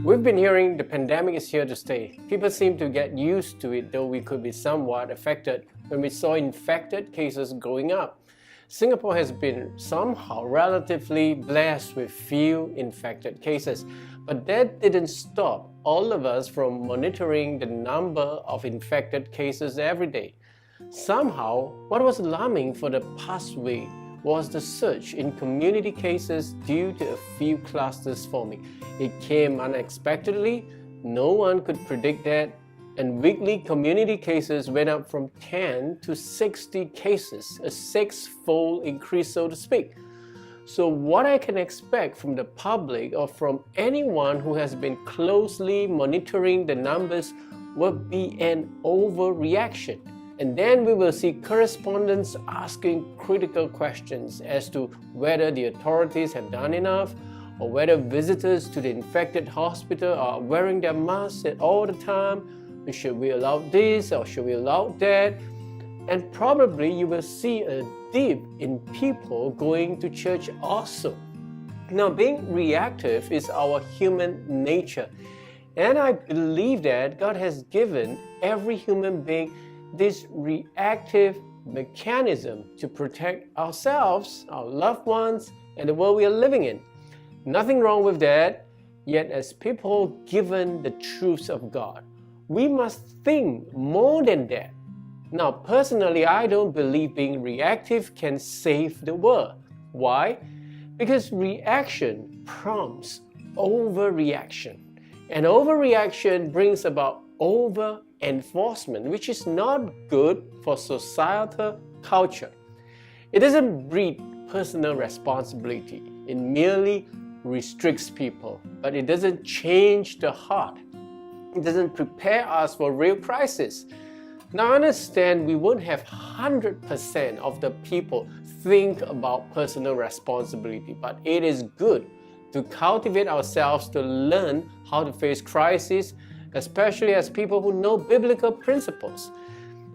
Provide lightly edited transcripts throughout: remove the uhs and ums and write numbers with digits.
We've been hearing the pandemic is here to stay. People seem to get used to it, though we could be somewhat affected when we saw infected cases going up. Singapore has been somehow relatively blessed with few infected cases, but that didn't stop all of us from monitoring the number of infected cases every day. Somehow, what was alarming for the past week was the surge in community cases due to a few clusters forming. It came unexpectedly, no one could predict that, and weekly community cases went up from 10 to 60 cases, a six-fold increase, so to speak. So what I can expect from the public or from anyone who has been closely monitoring the numbers would be an overreaction. And then we will see correspondents asking critical questions as to whether the authorities have done enough, or whether visitors to the infected hospital are wearing their masks all the time. Should we allow this or should we allow that? And probably you will see a dip in people going to church also. Now, being reactive is our human nature. And I believe that God has given every human being this reactive mechanism to protect ourselves, our loved ones, and the world we are living in. Nothing wrong with that, yet as people given the truths of God, we must think more than that. Now, personally, I don't believe being reactive can save the world. Why? Because reaction prompts overreaction. And overreaction brings about over-enforcement, which is not good for societal culture. It doesn't breed personal responsibility. It merely restricts people, but it doesn't change the heart. It doesn't prepare us for real crisis. Now, I understand we won't have 100% of the people think about personal responsibility, but it is good to cultivate ourselves to learn how to face crisis, especially as people who know biblical principles.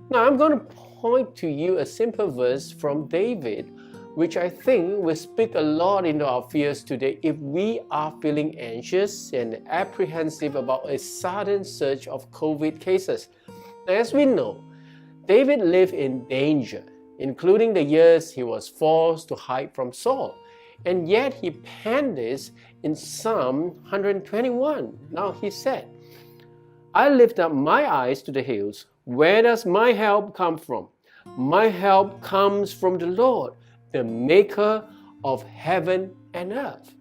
Now, I'm going to point to you a simple verse from David, which I think will speak a lot into our fears today if we are feeling anxious and apprehensive about a sudden surge of COVID cases. Now, as we know, David lived in danger, including the years he was forced to hide from Saul. And yet he penned this in Psalm 121. Now he said, I lift up my eyes to the hills. Where does my help come from? My help comes from the Lord, the maker of heaven and earth.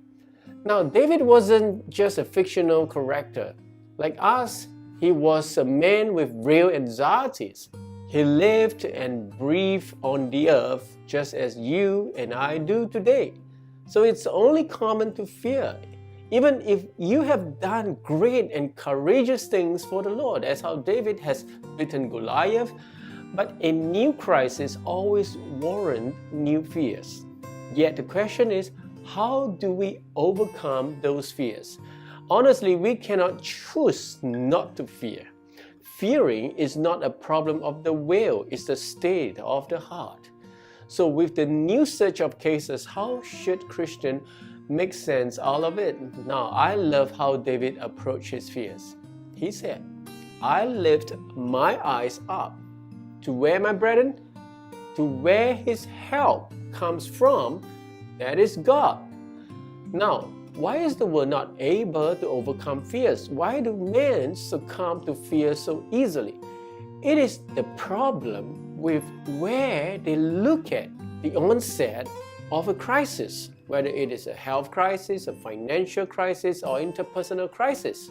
Now, David wasn't just a fictional character. Like us, he was a man with real anxieties. He lived and breathed on the earth just as you and I do today. So it's only common to fear, even if you have done great and courageous things for the Lord, as how David has beaten Goliath. But a new crisis always warrants new fears. Yet the question is, how do we overcome those fears? Honestly, we cannot choose not to fear. Fearing is not a problem of the will, it's the state of the heart. So with the new surge of cases, how should Christians make sense out of it? Now, I love how David approached his fears. He said, I lift my eyes up. To where, my brethren? To where his help comes from, that is God. Now, why is the world not able to overcome fears? Why do men succumb to fear so easily? It is the problem with where they look at the onset of a crisis, whether it is a health crisis, a financial crisis, or interpersonal crisis.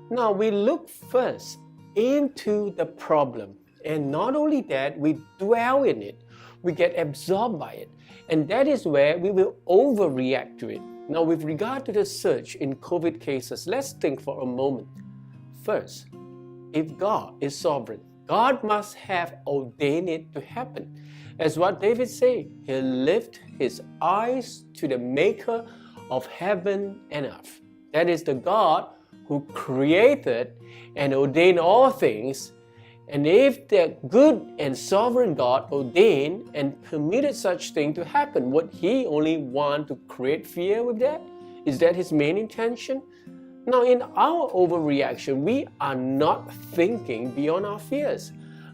Now, we look first into the problem. And not only that, we dwell in it. We get absorbed by it. And that is where we will overreact to it. Now, with regard to the surge in COVID cases, let's think for a moment. First, if God is sovereign, God must have ordained it to happen. As what David said, he lifted his eyes to the maker of heaven and earth. That is the God who created and ordained all things. And if the good and sovereign God ordained and permitted such thing to happen, would He only want to create fear with that? Is that His main intention? Now, in our overreaction, we are not thinking beyond our fears.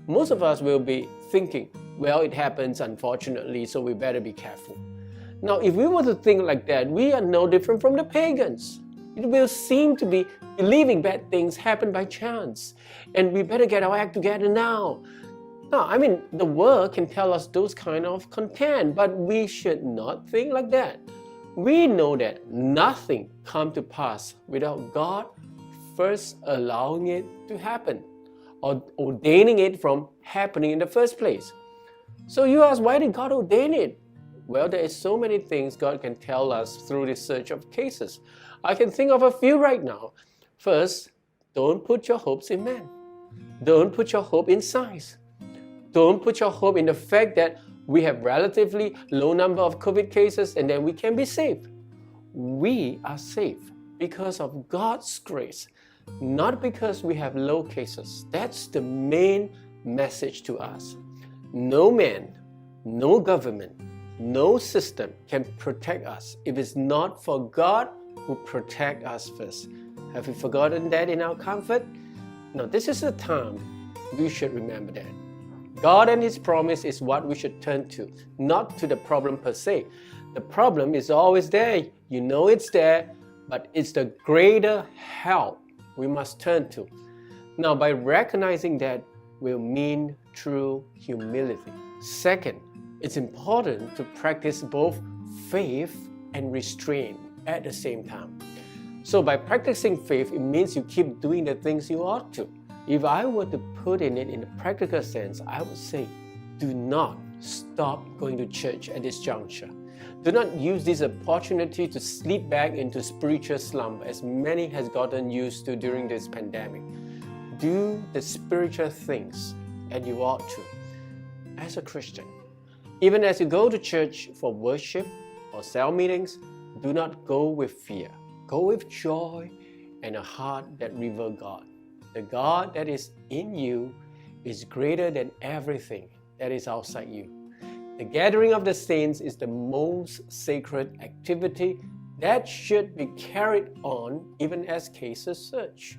Most of us will be thinking, well, it happens unfortunately, so we better be careful. Now, if we were to think like that, we are no different from the pagans. It will seem to be believing bad things happen by chance, and we better get our act together now. No, I mean, the world can tell us those kind of content, but we should not think like that. We know that nothing comes to pass without God first allowing it to happen or ordaining it from happening in the first place. So you ask, why did God ordain it? Well, there is so many things God can tell us through this search of cases. I can think of a few right now. First, don't put your hopes in man. Don't put your hope in science. Don't put your hope in the fact that we have relatively low number of COVID cases and then we can be safe. We are safe because of God's grace, not because we have low cases. That's the main message to us. No man, no government, no system can protect us if it's not for God who protect us first. Have we forgotten that in our comfort? Now, this is the time we should remember that. God and His promise is what we should turn to, not to the problem per se. The problem is always there. You know it's there, but it's the greater help we must turn to. Now, by recognizing that will mean true humility. Second, it's important to practice both faith and restraint at the same time. So by practicing faith, it means you keep doing the things you ought to. If I were to put in it in a practical sense, I would say, do not stop going to church at this juncture. Do not use this opportunity to slip back into spiritual slumber as many has gotten used to during this pandemic. Do the spiritual things that you ought to as a Christian. Even as you go to church for worship or cell meetings, do not go with fear. Go with joy and a heart that reveres God. The God that is in you is greater than everything that is outside you. The gathering of the saints is the most sacred activity that should be carried on even as cases search.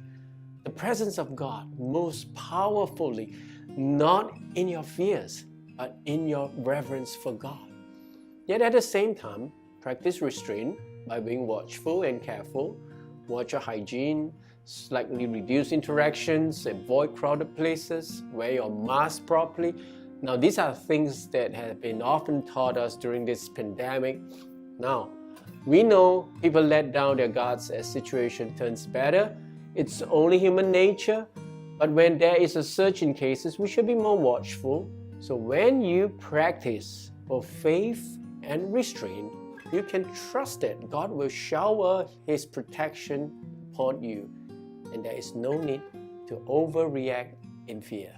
The presence of God most powerfully, not in your fears, but in your reverence for God. Yet at the same time, practice restraint by being watchful and careful. Watch your hygiene, slightly reduce interactions, avoid crowded places, wear your mask properly. Now, these are things that have been often taught us during this pandemic. Now, we know people let down their guards as situation turns better. It's only human nature. But when there is a surge in cases, we should be more watchful. So when you practice both faith and restraint, you can trust that God will shower His protection upon you, and there is no need to overreact in fear.